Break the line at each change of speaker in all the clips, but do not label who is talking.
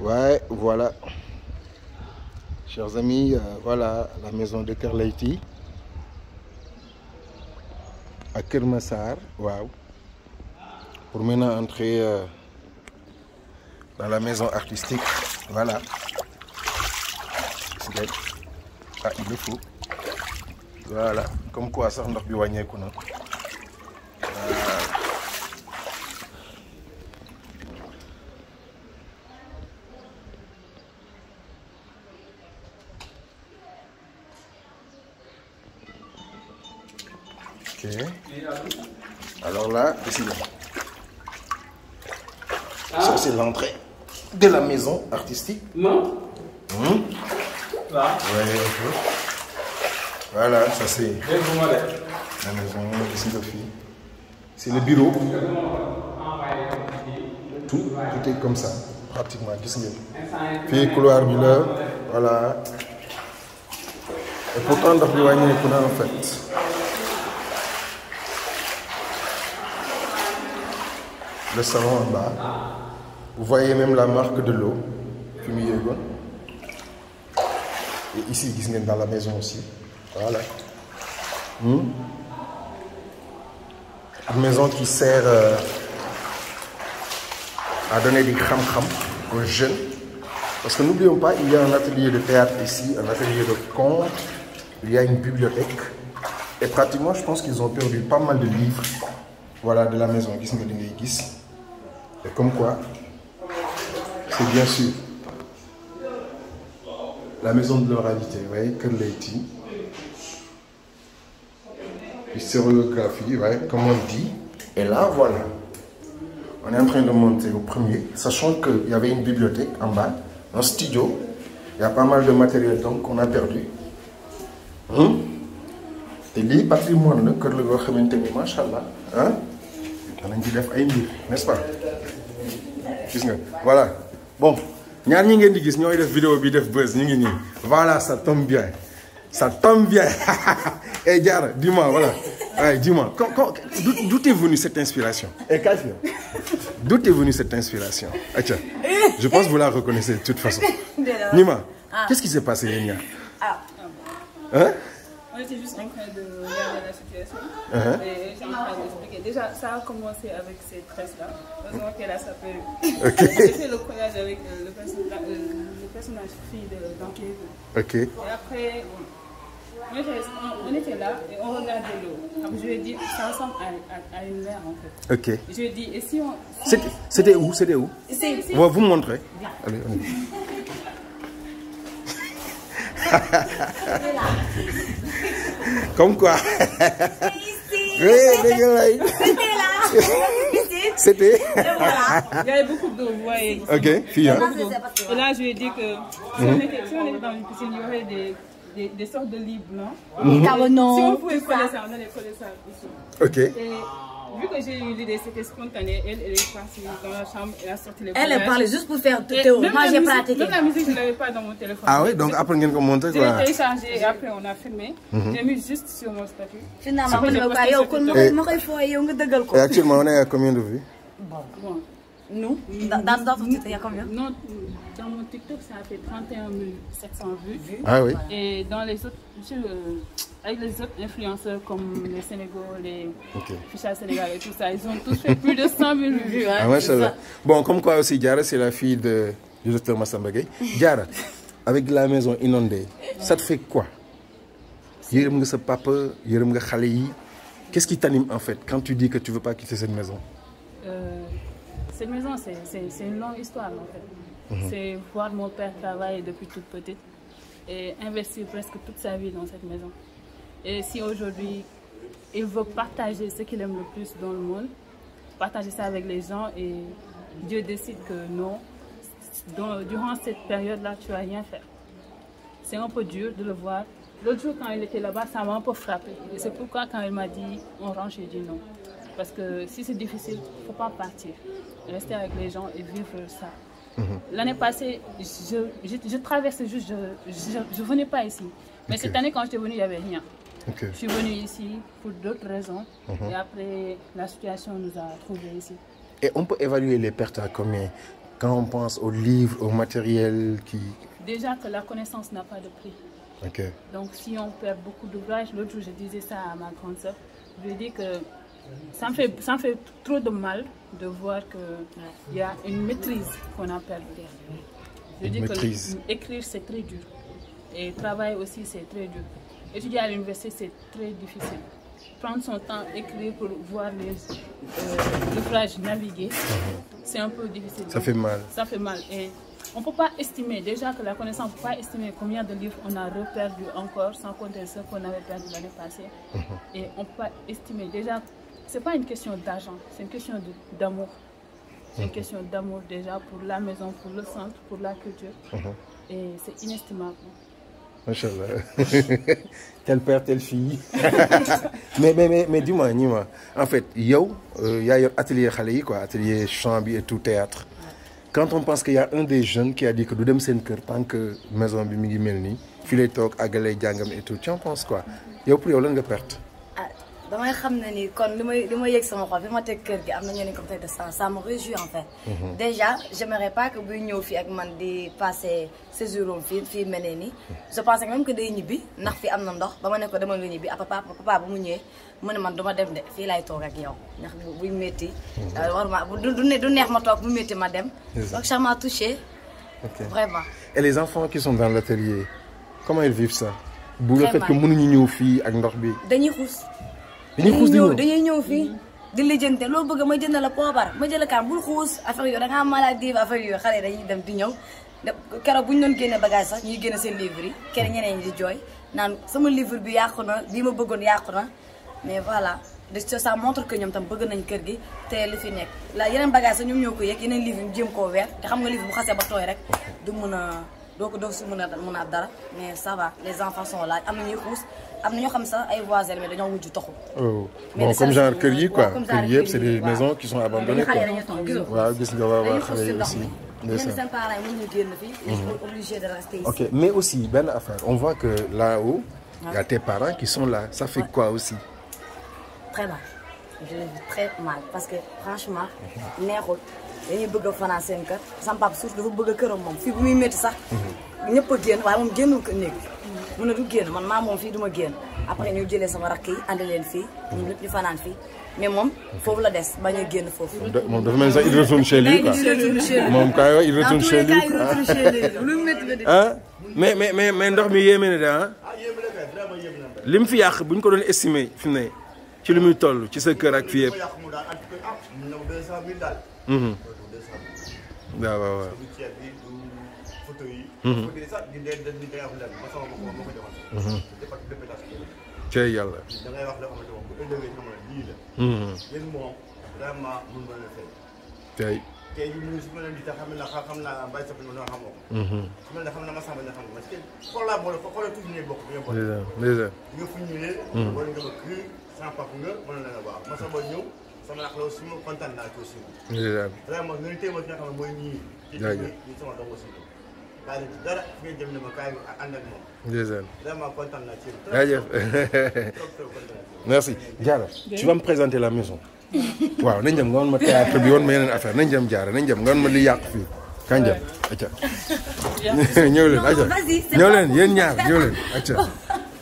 Ouais, voilà. Chers amis, voilà la maison de Kër Leyti à Kër Massar. Waouh. Pour maintenant entrer dans la maison artistique. Voilà. Ah, il est fou. Voilà. Comme quoi, ça, on a bien wagné. Ok. Alors là, décidez. Ça, c'est l'entrée de la maison artistique.
Non. Là.
Ouais, un peu. Voilà, ça c'est la maison, ici le fille. C'est le bureau. Tout est comme ça, pratiquement. Puis couloir bi là, voilà. Et pourtant, dans le wagné, en fait. Le salon en bas. Vous voyez même la marque de l'eau. Et ici, dans la maison aussi. Voilà. Une maison qui sert à donner des kham-kham aux jeunes. Parce que n'oublions pas, il y a un atelier de théâtre ici, un atelier de conte, il y a une bibliothèque. Et pratiquement, je pense qu'ils ont perdu pas mal de livres. Voilà, de la maison. Et comme quoi, c'est bien sûr la maison de l'oralité, vous voyez, Kër Leyti. Historiographie, ouais, comme on dit. Et là, voilà. On est en train de monter au premier, sachant qu'il y avait une bibliothèque en bas, un studio. Il y a pas mal de matériel donc qu'on a perdu. Et les patrimoine, que le gars a machallah, hein? On a dit n'est-ce pas? Voilà. Bon. Ñaar ñi ngeen di gis ñoy def vidéo bi def buzz ñi ngi ni. Voilà, ça tombe bien. Ça tombe bien. Et Diarra, dis-moi, voilà. Ouais, dis-moi, d'où est venue cette inspiration? Et Kafia, d'où est venue cette inspiration? Atia, je pense que vous la reconnaissez de toute façon. Nima, qu'est-ce qui s'est passé, Yenia? Hein?
On était juste en train de regarder la situation. Et j'ai en train d'expliquer. Déjà, ça a commencé avec ces tresses-là. Heureusement qu'elle a sa perruque.
Okay.
J'ai fait le collage avec le personnage fille de Banquier.
Ok.
Et après, on était là et on regardait l'eau. Je lui ai dit, ça ressemble à une mer en fait.
Ok.
Je lui ai dit, et si on...
C'était où? C'était où?
C'est ici.
On va vous montrer. Allez, on y Comme quoi? Oui, c'était.
Voilà. Il y avait beaucoup d'eau, vous voyez.
Ok, fille. Hein?
Et là, je lui ai dit que si on était dans une piscine, il y aurait des sortes de lits blancs. Si on pouvait coller ça, on allait coller ça ici.
Ok.
Et vu que j'ai eu l'idée, c'était spontané. Elle est partie dans la chambre, elle a sorti les collages.
Elle est parlée juste pour faire théo. Moi, j'ai pratiqué.
Même la musique, je ne l'avais pas dans mon téléphone.
Ah oui, donc après, on monte
j'ai téléchargé et après, on a filmé. J'ai mis juste sur mon statut.
Finalement,
et actuellement, on est à combien de vues?
Bon.
Nous, dans ton TikTok, il y a combien?
Non, dans mon TikTok, ça a fait 31 700 vues.
Ah oui.
Et dans les autres, avec les autres influenceurs comme les Sénégal, les Ficha Sénégal et tout ça, ils ont tous fait plus de 100 000 vues. Hein,
ah ouais, c'est ça. Bon, comme quoi aussi, Diarra, c'est la fille du docteur Massamba Gueye. Diarra, avec la maison inondée, ça te fait quoi? Yérem nga sa papa, yérem nga xalé yi. Qu'est-ce qui t'anime en fait quand tu dis que tu ne veux pas quitter cette maison?
Cette maison, c'est une longue histoire en fait. C'est voir mon père travailler depuis toute petite et investir presque toute sa vie dans cette maison. Et si aujourd'hui, il veut partager ce qu'il aime le plus dans le monde, partager ça avec les gens et Dieu décide que non, durant cette période-là, tu ne vas rien faire. C'est un peu dur de le voir. L'autre jour, quand il était là-bas, ça m'a un peu frappé. Et c'est pourquoi quand il m'a dit on range, j'ai dit non. Parce que si c'est difficile, il ne faut pas partir. Rester avec les gens et vivre ça. L'année passée, je traversais juste, je ne venais pas ici. Mais cette année, quand j'étais venue, il n'y avait rien. Je suis venue ici pour d'autres raisons. Et après, la situation nous a trouvés ici.
Et on peut évaluer les pertes à combien? quand on pense aux livres, au matériel qui...
Déjà que la connaissance n'a pas de prix.
Ok.
Donc si on perd beaucoup d'ouvrages, l'autre jour je disais ça à ma grande sœur, je lui dis que ça me fait trop de mal de voir qu'il y a une maîtrise qu'on a perdue. Je dis
maîtrise.
Que écrire c'est très dur et travailler aussi c'est très dur. Étudier à l'université c'est très difficile. Prendre son temps, écrire pour voir les ouvrages naviguer, c'est un peu difficile.
Ça fait mal.
Ça fait mal. Et on ne peut pas estimer, déjà que la connaissance, on ne peut pas estimer combien de livres on a reperdu encore, sans compter ceux qu'on avait perdu l'année passée. Et on ne peut pas estimer, déjà, ce n'est pas une question d'argent, c'est une question d'amour. C'est une question d'amour déjà pour la maison, pour le centre, pour la culture. Et c'est inestimable.
Machallah. Tel père, telle fille. mais dis-moi, en fait, il y a un atelier Khaleyi, quoi, atelier chant et tout théâtre. Quand on pense qu'il y a un des jeunes qui a dit que nous sommes sen cœur tant que maison bi mi ngi melni fi lay tok agalay jangam et tout, tu en penses quoi? Yow pour yow lan nga perte?
damay xam ne ni kon li may yëg sama xol fi ma teg kër gi am na ñeneen comme tey de ça me réjouit en fait. Déjà j'aimerais pas que buy ñëw fii ak man di passer séjour fii mel ni je pense même que day ñibbi ndax fi am na ndox ba ma ne ko demal nga ñibbi papa ba mu ñëwee mu ne man duma dem de fii laay toog ak yow ndax buy métti waruma du neex ma toog bu métti ma dem. Donc ça m'a touché. Vraiment.
Et les enfants qui sont dans l'atelier, comment ils vivent ça? Bu le fait que mënuñu ñëw fii ak ndox bi.
Dañuy xuus. dañuy ñëw fii di lijjante loo bëgg ma jënd la poobar ma jël kaan bul xuus affaire yooyu da nga am maladie affaire yooyu xale dañuy dem di ñëw keroog bu ñu doon génne bagage sax ñuy génne seen livre yi keroog ñeneen ñi di jooy naan sama livre bi yàqu na bii ma bëggoon yàqu na mais voilà de ça montre que ñoom tam bëgg nañ kër gi te li fi nekk la yeneen bagage sax ñoom ñoo ko yëg yeneen livre ñu jéem koo weer te xam nga livre bu xasee ba tooy rek du mën a doo si mën a dara mais ça va les enfants sont là am na ñuy xuus am na ñoo xam sax ay voisins mais dañoo mujj toxu.
Bon comme genre kër yi quoi kër yëpp c'est des maisons qui sont abandonnées quoi. waaw gis nga waaw xale yi aussi.
Seen parents yi mënuñu génn fii. ils sont obligés de rester ici.
Ok mais aussi benn affaire on voit que là-haut il y a tes parents qui sont là ça fait quoi aussi?
Très mal je le vis très mal parce que franchement neexul. dañuy bëgg a fanaan seen kër sama papa surtout dafa bëgg a këram moom fii bu muy métti sax ñëpp a génn waaye moom génnul ko néeg mu ne du génn man maa moom fii du ma génn après ñu jëlee sama rakk yi andi leen fii ñun lépp ñu fanaan fii mais moom foofu la des bañ a génn foofu.
moom dafa mel ni sax il retourne chez lui quoi moom kay il retourne chez lui ah mais ndox mi yéeme na de ah lim fi yàq bu ñu ko doon estimer fi mu ne ci li muy toll ci sa kër ak fii yëpp. waaw waaw waaw. cey yàlla. tey.
tey jii ñu si mën a di xam naa mbay sa na xamoo ko. su ma ne xam na ma sàmm na xam parce que xoolaa boole xoolal tuuti ñuy bokk.
déjà
nga fu ñu ñëwee. war nga ma kii sans papa nga mën na la baax ma sama ñëw. sama lax la aussi ma kontaan naa ci aussi. vraiment nga téye ma ki nga xam ne mooy ñii.
jaajëf
ci sama doom aussi. bàyyi ci dara fi ngeen jëm ne ma kaay ànd ak moom. vraiment kontaan naa ci.
jaajëf merci. Diarra tu vas me présenter la maison. waaw nañ dem nga woon ma théâtre bi woon ma yeneen affaire nañ dem Diarra nañ dem nga woon ma li yàq fii. kañ dem acca. ñëw leen acca ñëw leen yéen ñaar ñëw leen acca.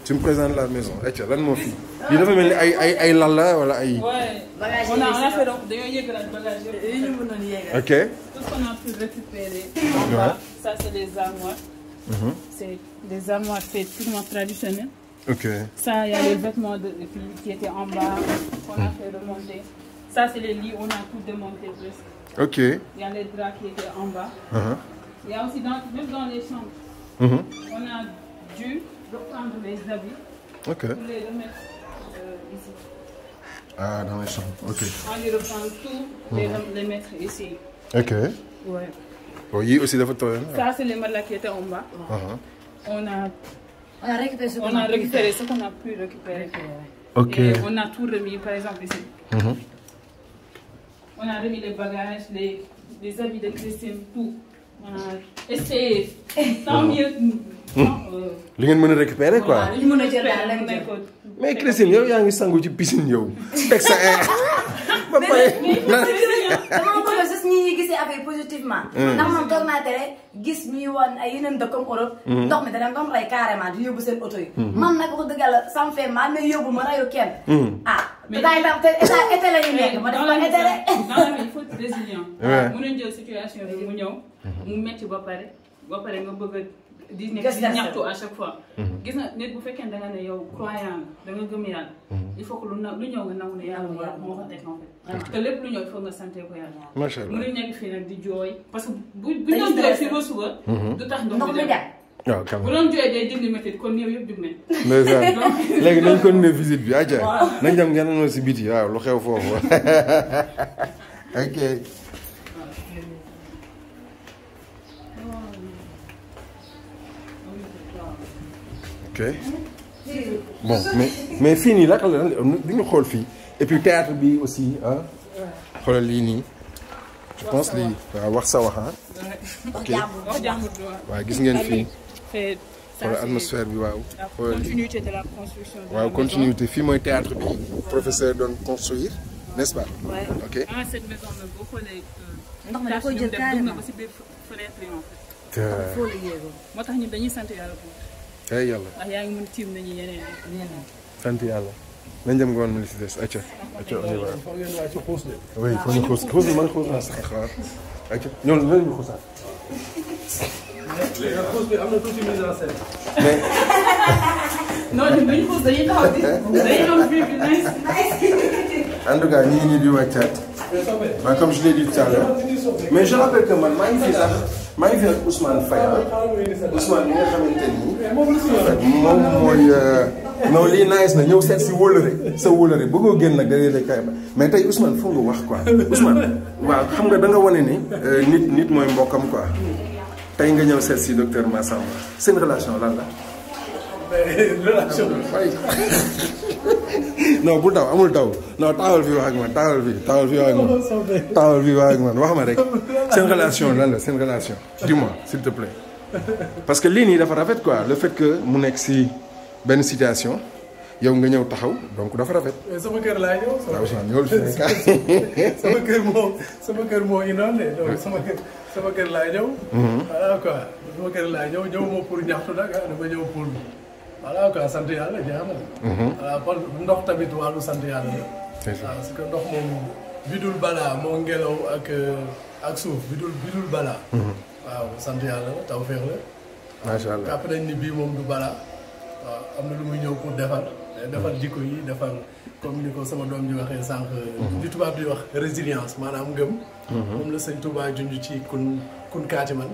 tu me présentes la maison acca lan moo fi. lii dafa mel ni ay lal la wala ay.
on a fait donc dañoo yëgal bagage yi ñu mënoon yëgal.
Ok.
Tout ce qu'on a pu récupérer. Ça c'est les armoires. C'est des armoires faits purement traditionnelles.
Ok.
Ça, il y a les vêtements de filles qui étaient en bas, qu'on a fait remonter. Ça, c'est les lits, on a tout démonté presque.
Ok.
Il y a les draps qui étaient en bas. Il y a aussi, même dans les chambres, on a dû reprendre les habits pour les remettre ici.
Ah, dans les chambres, ok.
On les reprend tout, les mettre ici.
Ok.
Ouais.
Bon, il y a aussi des photos.
Ça, c'est les matelas qui étaient en bas. On a récupéré ce qu'on a pu récupérer.
Ok.
Et on a tout remis, par exemple ici. On a remis les bagages, les habits de Christine, tout. On a essayé. Tant mieux.
Li ngeen mën a récupérer quoi.
li mën a jël daal lañ jël.
mais Christine yow yaa ngi sangu ci piscine yow. teg sa air. ba pare.
dama bëgg a gis ñi gisee affaire positivement. ndax man toog naa tere gis ñuy wan ay yeneen dëkk comme Europe. ndox mi dana doon rey carrément di yóbbu seen oto yi. man nag wax dëgg yàlla ça me fait mal mais yóbbu ma reyu kenn. ah mais gars yi tam te été la ñu nekk ma def ko été rek.
il faut être résilient. mën nañu jël situation bi mu ñëw. mu metti ba pare nga bëgg a di nekk di ñaxtu à chaque fois. gis nga nit bu fekkee da nga ne yow croyant da nga gëm yàlla. il faut que lu ñëw nga nangu ne yàlla moo ko teg en fait. te lépp lu ñëw il faut nga santé ko yàlla.
macha allah
mënuñ nekk fii nag di jooy parce que bu doon jooy fii ba suba. du tax ndox mi dem.
waaw quand même
bu doon jooy day dindi métti kon yow yëpp jug nañ.
léegi nañ continuer visite bi aja nañ dem ngeen si biti waaw lu xew foofu ok. ok bon mais fii nii naka la dañu xool fii et puis théâtre bi aussi ah xoolal lii nii je pense lii waaw wax sa wax ah. ok waaw gis ngeen fii xoolal atmosphère bi waaw.
continuité de la construction.
waaw continuité fii mooy théâtre bi professeur doon construire n'est-ce pas. ok
cette maison nag boo xoolee.
ndox mi da koy jël carrément
ba si biir fenêtre yi en fait.
foo la yéegoo.
moo tax ñun dañuy sant yàlla bu
ay yàlla.
ndax yaa ngi mën tiim nañu yeneen
sant yàlla. nañ dem ngoon mu li si des acca. acca on y va. oui foog ñu xuus xuus man xuus naa sax xaar. acca ñoom lan ñu xuusaat.
léegi xuus bi am na tuuti mise en scène.
mais.
non ñun dañuy xuus dañuy taxaw di dañuy am vue bi nice.
en tout cas ñu ngi nii di wàccaat. waaw comme je l'ai dit tout à l'heure mais je rappelle que man maa ngi fi sax maa ngi fi ak Ousmane Faye Ousmane mi nga xamante ni moom mooy non lii nice na ñëw seet si wóolare sa wóolare bëggoo génn nag da ngay kay mais tey Ousmane foog nga wax quoi Ousmane waaw xam nga da nga wane ni nit mooy mbokkam quoi tey nga ñëw seet si docteur Massamba seen relation lan la.
relation
non bul daw amul daw non taawal fii wax ak man taawal fii wax ak man taawal fii wax ak man wax ma rek seen relation lan la seen relation dis-moi s'il te plaît parce que lii nii dafa rafet quoi le fait que mu nekk si benn situation yow nga ñëw taxaw donc dafa rafet.
sama kër laa ñëw.
waaw Ousmane ñëwul fi nekk
sama kër moo inondé donc sama kër laa ñëw. voilà quoi sama kër laa ñëw moo pour ñaxtu nag dama ñëw pour. voilà quoi sant yàlla jeex na. voilà kon ndox tamit wàllu sant yàlla la. parce que ndox moom bidul balaa moo ngelaw ak suuf bidul balaa. waaw sant yàlla la taw feex la.
macha allah
jàpp nañ ni bii moom du balaa. waaw am na lu muy ñëw pour defar jikko yi defar comme ni ko sama doom ji waxee sànq. li tubaab di wax résilience maanaam ngëm. moom la sëñ Touba junj ci kun kaati man.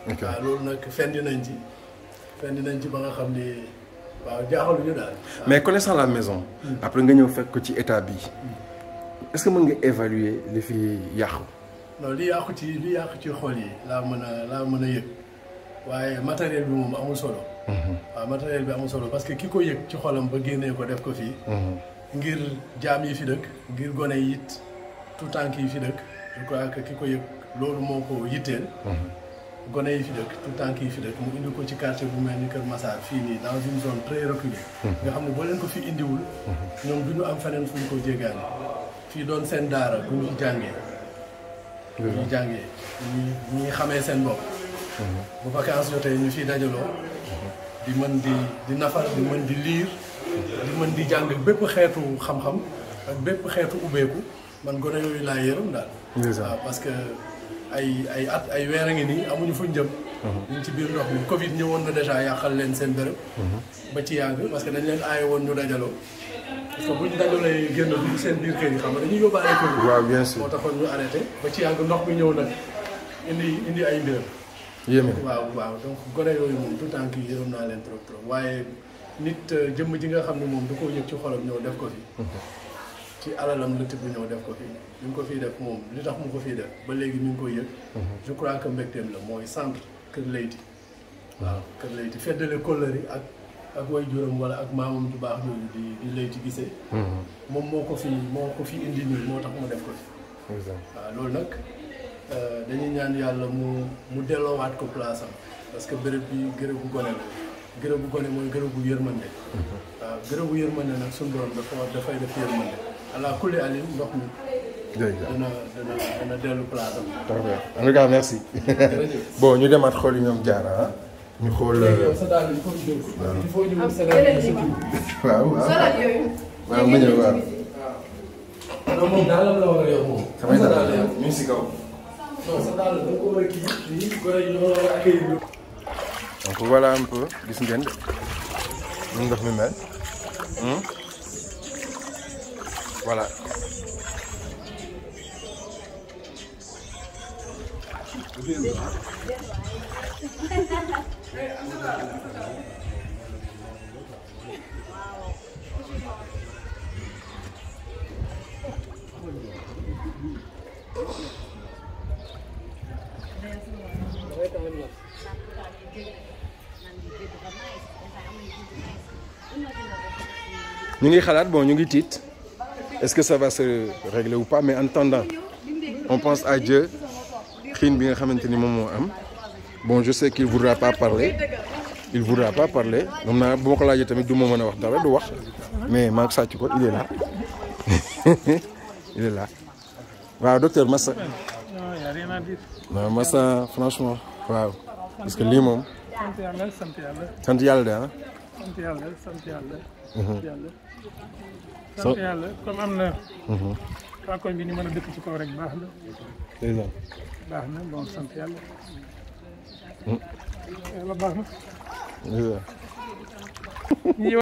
waaw loolu nag fendi nañ ci ba nga xam ni. waaw jaaxaluñu daal.
mais connaissant la maison. après nga ñëw fekk ko ci état bi est-ce que mën nga évaluer li fi yàqu.
non li yàqu ci xol yi laa mën a yëg waaye matériel bi moom amul solo. waaw matériel bi amul solo parce que ki ko yëg ci xolam ba génnee ko def ko fii. ngir jaam yi fi dëkk ngir gone yi it tout tànk yi fi dëkk je crois que ki ko yëg loolu moo ko yitteel. gone yi fi dëkk tout tànk yi fi dëkk mu indi ko ci quartier bu mel ni Kër Massar fii nii dans une zone très reculée. nga xam ne boo leen ko fi indiwul. ñoom du ñu am feneen fu ñu ko jéggaane. fii doon seen daara bu ñuy jàngee. ñuy xamee seen bopp. bu vacances jotee ñu fiy dajaloo. di mën di nafar di mën di liir. di mën di jàng bépp xeetu xam-xam ak bépp xeetu ubbeeku man gone yooyu laa yërëm daal. waaw parce que. ay weer a ngi nii amuñu fuñ jëm. ñu ngi ci biir ndox mi Covid ñëwoon na déjà yàqal leen seen bërëb. ba ci yàgg parce que dañ leen aaye woon ñu dajaloo. parce que buñ dajalee génn dugg seen biir kër yi xam nga dañuy yóbbaale Covid.
waaw bien sûr
moo taxoon ñu arrêté ba ci yàgg ndox mi ñëw nag indi ay mbiram.
yéeme
waaw donc gone yooyu moom tout temps kii yërëm naa leen trop waaye nit jëmm ji nga xam ne moom da koo yëg ci xolam ñëw def ko fi. ci alalam la tibb ñëw def ko fii ñu ngi ko fii def moom li tax mu ko fii def ba léegi ñu ngi koy yëg. je crois que mbégteem la mooy centre Kër Leyti. waaw Kër Leyti feddale kóllëre ak way juram wala ak maamam du baax yooyu di Leyti gisee. moom moo ko fi indi nii moo tax mu def ko fi. waaw loolu nag dañuy ñaan yàlla mu delloowaat ko place am parce que béréb bi gërëbu gone la gërëbu gone mooy gërëbu yërmande. waaw gërëbu yërmande nag suñu borom dafay def yërmande. ala kulli alin ndox mi dana dellu place am.
parfait en tout cas merci. bon ñu demaat xool yi ñoom jaara ah. ñu xool. waaw waaw ma ñëw waaw.
non moom daal la war a yor moom.
samay daal ñu ngi si kaw.
non sa daal da ko war a kii nii góor yi ñoo war a accueillir.
donc voilà un peu gis ngeen de nu ndox mi mel voilà. ñu ngi xalaat bon ñu ngi tiit est-ce que ça va se régler ou pas mais en attendant on pense à Dieu xiin bi nga xamante ni moom moo am bon je sais qu'il voudra pas parler moom naa bu ma ko laajee tamit du ma mën a wax dara du wax mais maa ngi sàcc ko il est là il est là waaw docteur Massa. non Massa franchement waaw parce que lii moom. sant yàlla de ah.
sant yàlla comme am na. waa koñ bi ni mën a dëkk ci kaw rek baax na. baax na bon sant yàlla. yàlla baax na.